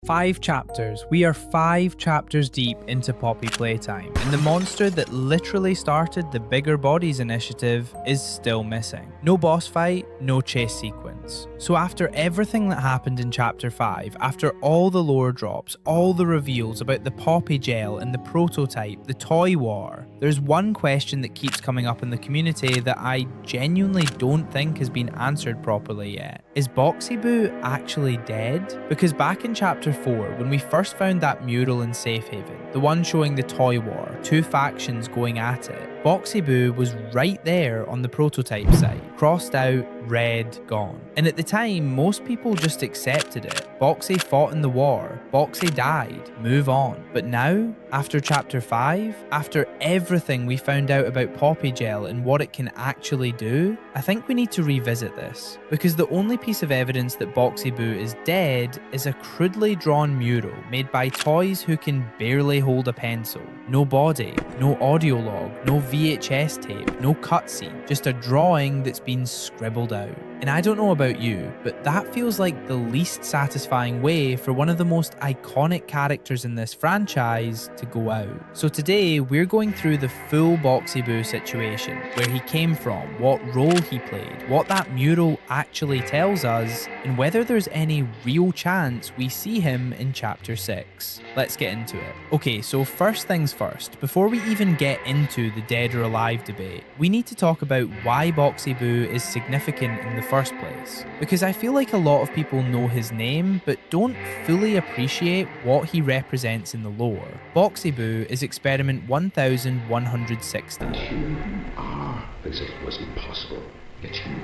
5 chapters. We are 5 chapters deep into Poppy Playtime, and the monster that literally started the Bigger Bodies initiative is still missing. No boss fight, no chase sequence. So after everything that happened in chapter 5, after all the lore drops, all the reveals about the Poppy gel and the prototype, the toy war, there's one question that keeps coming up in the community that I genuinely don't think has been answered properly yet. Is Boxy Boo actually dead? Because back in chapter 4, when we first found that mural in Safe Haven, the one showing the toy war, 2 factions going at it, Boxy Boo was right there on the prototype site, crossed out, red, gone. And at the time, most people just accepted it. Boxy fought in the war, Boxy died, move on. But now, after chapter 5, after everything we found out about Poppy Gel and what it can actually do, I think we need to revisit this. Because the only piece of evidence that Boxy Boo is dead is a crudely drawn mural made by toys who can barely hold a pencil. No body, no audio log, no VHS tape, no cutscene, just a drawing that's been scribbled out. And I don't know about you, but that feels like the least satisfying way for one of the most iconic characters in this franchise to go out. So today, we're going through the full Boxy Boo situation, where he came from, what role he played, what that mural actually tells us, and whether there's any real chance we see him in chapter 6. Let's get into it. Okay, so first things first, before we even get into the dead or alive debate, we need to talk about why Boxy Boo is significant in the first place. Because I feel like a lot of people know his name, but don't fully appreciate what he represents in the lore. Boxy Boo is experiment 1160. Here you are. They said it was impossible. Yet you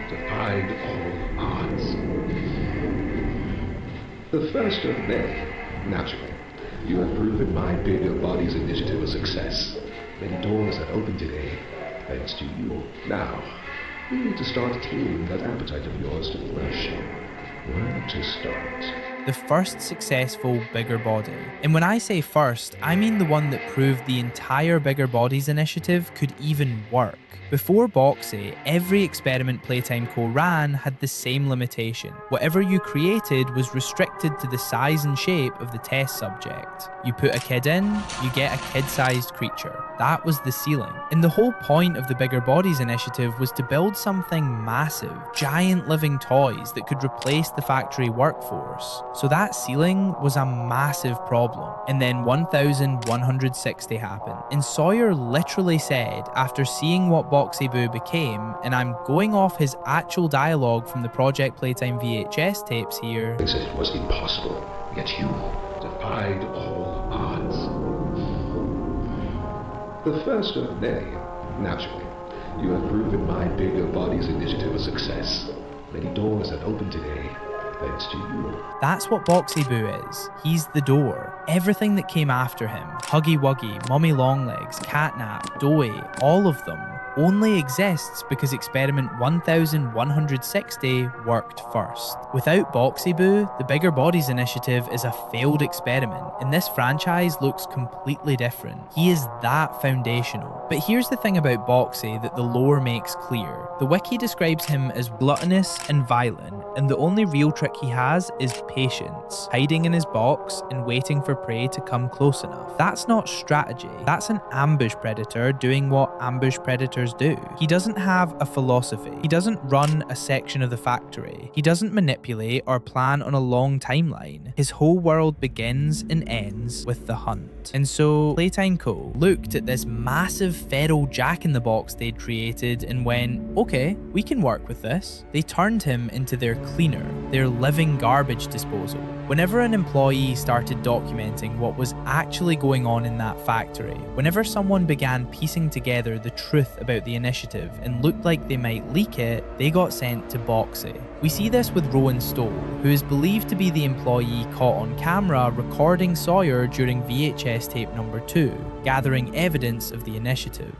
defied all odds. The first of many, naturally. You have proven my Bigger Bodies initiative a success. Many doors have opened today, thanks to you. Now, we need to start taming that appetite of yours to flourish. Where to start? The first successful Bigger Body. And when I say first, I mean the one that proved the entire Bigger Bodies initiative could even work. Before Boxy, every experiment Playtime Co ran had the same limitation. Whatever you created was restricted to the size and shape of the test subject. You put a kid in, you get a kid-sized creature. That was the ceiling. And the whole point of the Bigger Bodies initiative was to build something massive, giant living toys that could replace the factory workforce. So that ceiling was a massive problem. And then 1160 happened. And Sawyer literally said, after seeing what Boxy Boo became, and I'm going off his actual dialogue from the Project Playtime VHS tapes here. They said it was impossible, yet you defied all odds. The first of many, naturally. You have proven my Bigger Bodies initiative a success. Many doors have opened today, thanks to you. That's what Boxy Boo is. He's the door. Everything that came after him, Huggy Wuggy, Mummy Longlegs, Catnap, Doughy, all of them, only exists because experiment 1160 worked first. Without Boxy Boo, the Bigger Bodies initiative is a failed experiment, and this franchise looks completely different. He is that foundational. But here's the thing about Boxy that the lore makes clear. The wiki describes him as gluttonous and violent, and the only real trick he has is patience, hiding in his box and waiting for prey to come close enough. That's not strategy, that's an ambush predator doing what ambush predators do. He doesn't have a philosophy. He doesn't run a section of the factory. He doesn't manipulate or plan on a long timeline. His whole world begins and ends with the hunt. And so Playtime Co. looked at this massive feral jack-in-the-box they'd created and went, okay, we can work with this. They turned him into their cleaner, their living garbage disposal. Whenever an employee started documenting what was actually going on in that factory, whenever someone began piecing together the truth about the initiative and looked like they might leak it, they got sent to Boxy. We see this with Rowan Stowe, who is believed to be the employee caught on camera recording Sawyer during VHS tape number 2, gathering evidence of the initiative.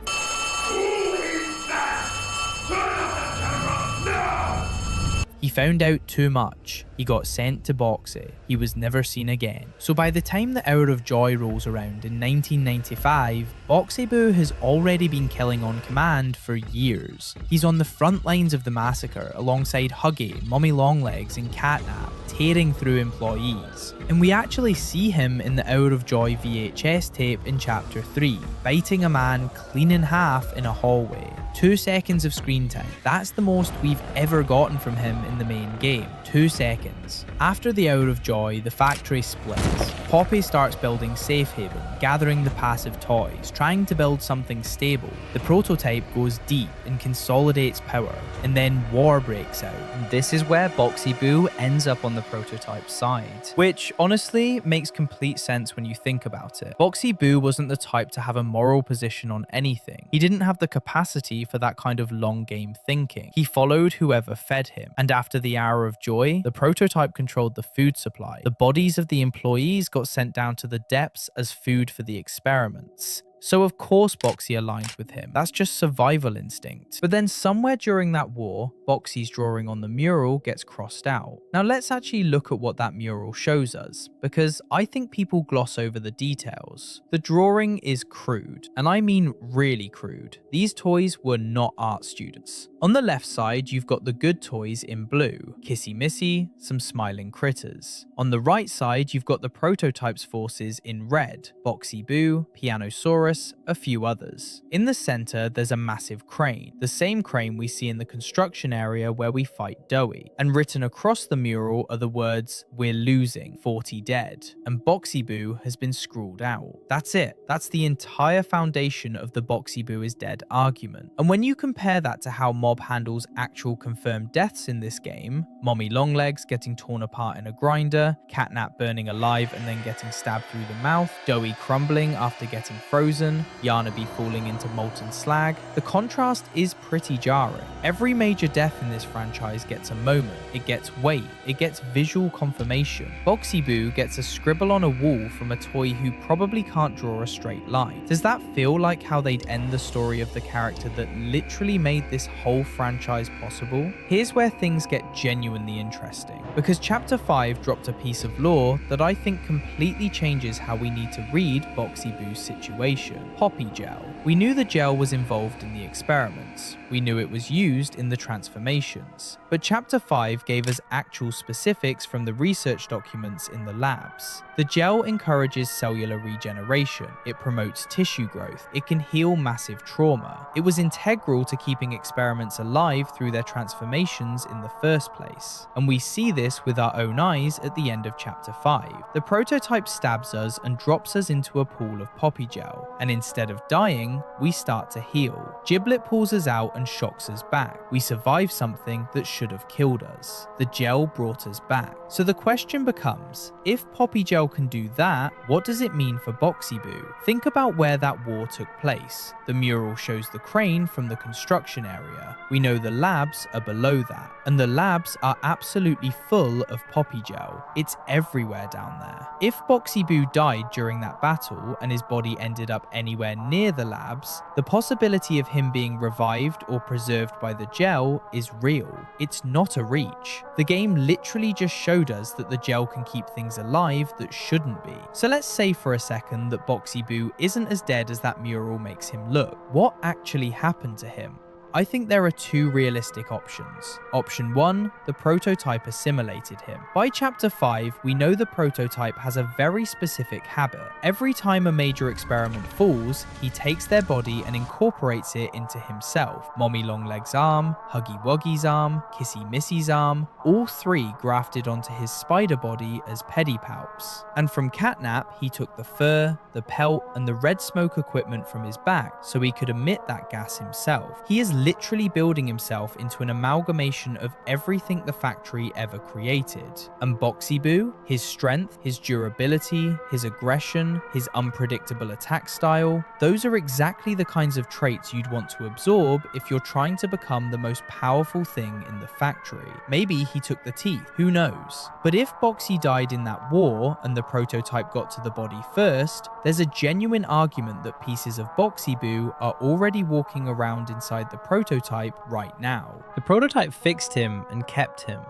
He found out too much. He got sent to Boxy. He was never seen again. So by the time the Hour of Joy rolls around in 1995, Boxy Boo has already been killing on command for years. He's on the front lines of the massacre alongside Huggy, Mommy Longlegs and Catnap, tearing through employees. And we actually see him in the Hour of Joy VHS tape in Chapter 3, biting a man clean in half in a hallway. 2 seconds of screen time. That's the most we've ever gotten from him in the main game. 2 seconds. After the Hour of Joy, the factory splits. Poppy starts building Safe Haven, gathering the passive toys, trying to build something stable. The prototype goes deep and consolidates power, and then war breaks out. And this is where Boxy Boo ends up on the prototype side. Which, honestly, makes complete sense when you think about it. Boxy Boo wasn't the type to have a moral position on anything. He didn't have the capacity for that kind of long game thinking. He followed whoever fed him. And after the Hour of Joy, the prototype controlled the food supply. The bodies of the employees got sent down to the depths as food for the experiments. So of course Boxy aligned with him. That's just survival instinct. But then somewhere during that war, Boxy's drawing on the mural gets crossed out. Now let's actually look at what that mural shows us, because I think people gloss over the details. The drawing is crude, and I mean really crude. These toys were not art students. On the left side, you've got the good toys in blue, Kissy Missy, some smiling critters. On the right side, you've got the prototype's forces in red, Boxy Boo, Pianosaurus, a few others. In the center, there's a massive crane, the same crane we see in the construction area where we fight Doughy, and written across the mural are the words, "We're losing, 40 dead," and Boxy Boo has been scrawled out. That's it. That's the entire foundation of the Boxy Boo is dead argument. And when you compare that to how Mob handles actual confirmed deaths in this game, Mommy Longlegs getting torn apart in a grinder, Catnap burning alive and then getting stabbed through the mouth, Doughy crumbling after getting frozen, Yarnaby falling into molten slag, the contrast is pretty jarring. Every major death in this franchise gets a moment, it gets weight, it gets visual confirmation. Boxy Boo gets a scribble on a wall from a toy who probably can't draw a straight line. Does that feel like how they'd end the story of the character that literally made this whole franchise possible? Here's where things get genuinely interesting, because Chapter 5 dropped a piece of lore that I think completely changes how we need to read Boxy Boo's situation. Poppy gel. We knew the gel was involved in the experiments. We knew it was used in the transformations. But Chapter 5 gave us actual specifics from the research documents in the labs. The gel encourages cellular regeneration. It promotes tissue growth. It can heal massive trauma. It was integral to keeping experiments alive through their transformations in the first place. And we see this with our own eyes at the end of Chapter 5. The prototype stabs us and drops us into a pool of poppy gel, and instead of dying, we start to heal. Giblet pulls us out and shocks us back. We survive something that should have killed us. The gel brought us back. So the question becomes, if poppy gel can do that, what does it mean for Boxy Boo? Think about where that war took place. The mural shows the crane from the construction area. We know the labs are below that, and the labs are absolutely full of poppy gel. It's everywhere down there. If Boxy Boo died during that battle and his body ended up anywhere near the labs, the possibility of him being revived or preserved by the gel is real. It's not a reach. The game literally just showed us that the gel can keep things alive that shouldn't be. So let's say for a second that Boxy Boo isn't as dead as that mural makes him look. What actually happened to him? I think there are two realistic options. Option 1, the prototype assimilated him. By Chapter 5, we know the prototype has a very specific habit. Every time a major experiment falls, he takes their body and incorporates it into himself. Mommy Longlegs' arm, Huggy Wuggy's arm, Kissy Missy's arm, all three grafted onto his spider body as pedipalps. And from Catnap, he took the fur, the pelt, and the red smoke equipment from his back so he could emit that gas himself. He is literally building himself into an amalgamation of everything the factory ever created. And Boxy Boo, his strength, his durability, his aggression, his unpredictable attack style, those are exactly the kinds of traits you'd want to absorb if you're trying to become the most powerful thing in the factory. Maybe he took the teeth, who knows? But if Boxy died in that war and the prototype got to the body first, there's a genuine argument that pieces of Boxy Boo are already walking around inside the prototype right now. The prototype fixed him and kept him.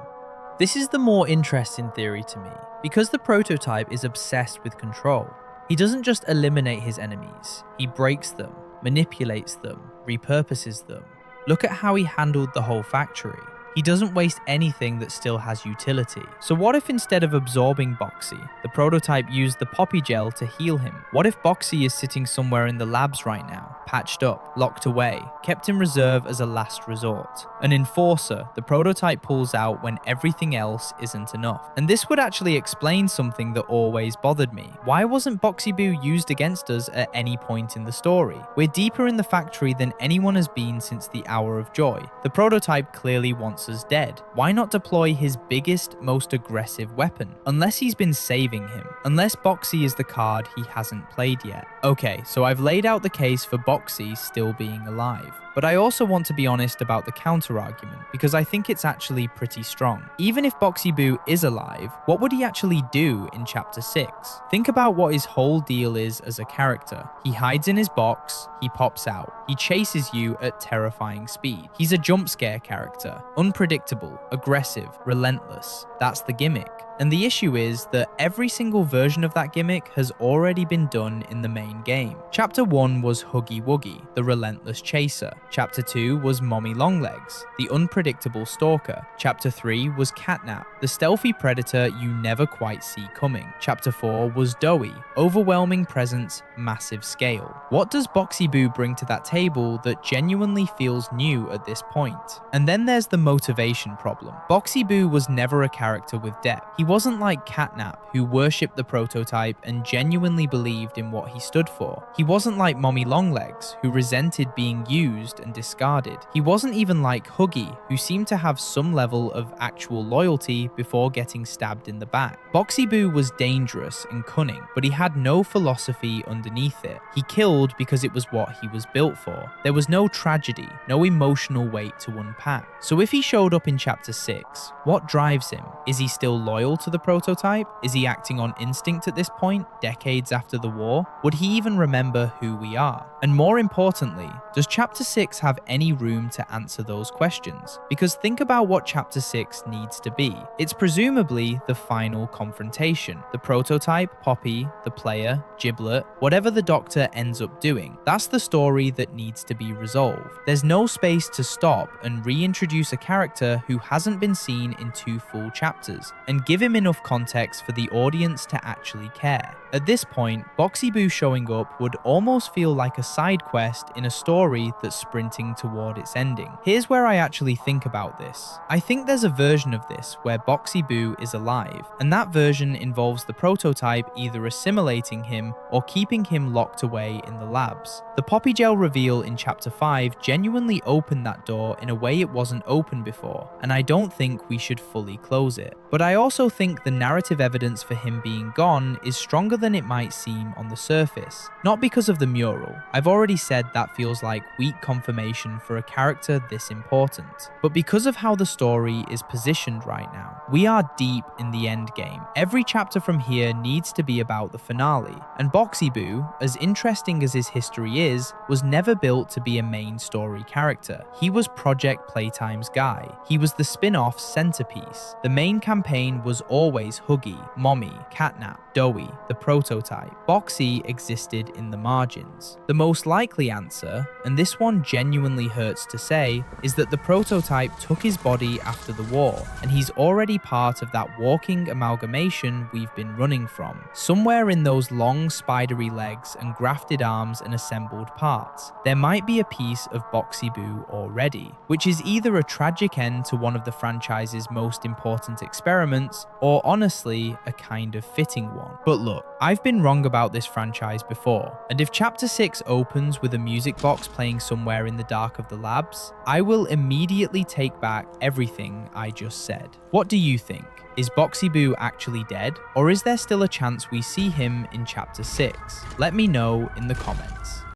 This is the more interesting theory to me, because the prototype is obsessed with control. He doesn't just eliminate his enemies, he breaks them, manipulates them, repurposes them. Look at how he handled the whole factory. He doesn't waste anything that still has utility. So what if instead of absorbing Boxy, the prototype used the poppy gel to heal him? What if Boxy is sitting somewhere in the labs right now, patched up, locked away, kept in reserve as a last resort? An enforcer the prototype pulls out when everything else isn't enough. And this would actually explain something that always bothered me. Why wasn't Boxy Boo used against us at any point in the story? We're deeper in the factory than anyone has been since the Hour of Joy. The prototype clearly wants us dead. Why not deploy his biggest, most aggressive weapon? Unless he's been saving him. Unless Boxy is the card he hasn't played yet. Okay, so I've laid out the case for Boxy still being alive. But I also want to be honest about the counter-argument, because I think it's actually pretty strong. Even if Boxy Boo is alive, what would he actually do in Chapter 6? Think about what his whole deal is as a character. He hides in his box, he pops out, he chases you at terrifying speed. He's a jump scare character, unpredictable, aggressive, relentless. That's the gimmick. And the issue is that every single version of that gimmick has already been done in the main game. Chapter 1 was Huggy Wuggy, the relentless chaser. Chapter 2 was Mommy Longlegs, the unpredictable stalker. Chapter 3 was Catnap, the stealthy predator you never quite see coming. Chapter 4 was Doughy, overwhelming presence, massive scale. What does Boxy Boo bring to that table that genuinely feels new at this point? And then there's the motivation problem. Boxy Boo was never a character with depth. He wasn't like Catnap, who worshipped the prototype and genuinely believed in what he stood for. He wasn't like Mommy Longlegs, who resented being used and discarded. He wasn't even like Huggy, who seemed to have some level of actual loyalty before getting stabbed in the back. Boxy Boo was dangerous and cunning, but he had no philosophy underneath it. He killed because it was what he was built for. There was no tragedy, no emotional weight to unpack. So if he showed up in Chapter 6, what drives him? Is he still loyal to the prototype? Is he acting on instinct at this point, decades after the war? Would he even remember who we are? And more importantly, does Chapter 6 have any room to answer those questions? Because think about what Chapter 6 needs to be. It's presumably the final confrontation. The prototype, Poppy, the player, Giblet, whatever the Doctor ends up doing. That's the story that needs to be resolved. There's no space to stop and reintroduce a character who hasn't been seen in 2 full chapters, and give him enough context for the audience to actually care. At this point, Boxy Boo showing up would almost feel like a side quest in a story that's sprinting toward its ending. Here's where I actually think about this. I think there's a version of this where Boxy Boo is alive, and that version involves the prototype either assimilating him or keeping him locked away in the labs. The Poppy Gel reveal in Chapter 5 genuinely opened that door in a way it wasn't open before, and I don't think we should fully close it. But I also think the narrative evidence for him being gone is stronger than it might seem on the surface. Not because of the mural. I've already said that feels like weak confirmation for a character this important, but because of how the story is positioned right now. We are deep in the endgame. Every chapter from here needs to be about the finale, and Boxy Boo, as interesting as his history is, was never built to be a main story character. He was Project Playtime's guy. He was the spin-off centerpiece. The main campaign was always Huggy, Mommy, Catnap, Doughy, the prototype. Boxy existed in the margins. The most likely answer, and this one genuinely hurts to say, is that the prototype took his body after the war, and he's already part of that walking amalgamation we've been running from. Somewhere in those long spidery legs and grafted arms and assembled parts, there might be a piece of Boxy Boo already, which is either a tragic end to one of the franchise's most important experiments, or honestly, a kind of fitting one. But look, I've been wrong about this franchise before, and if Chapter 6 opens with a music box playing somewhere in the dark of the labs, I will immediately take back everything I just said. What do you think? Is Boxy Boo actually dead, or is there still a chance we see him in Chapter 6? Let me know in the comments.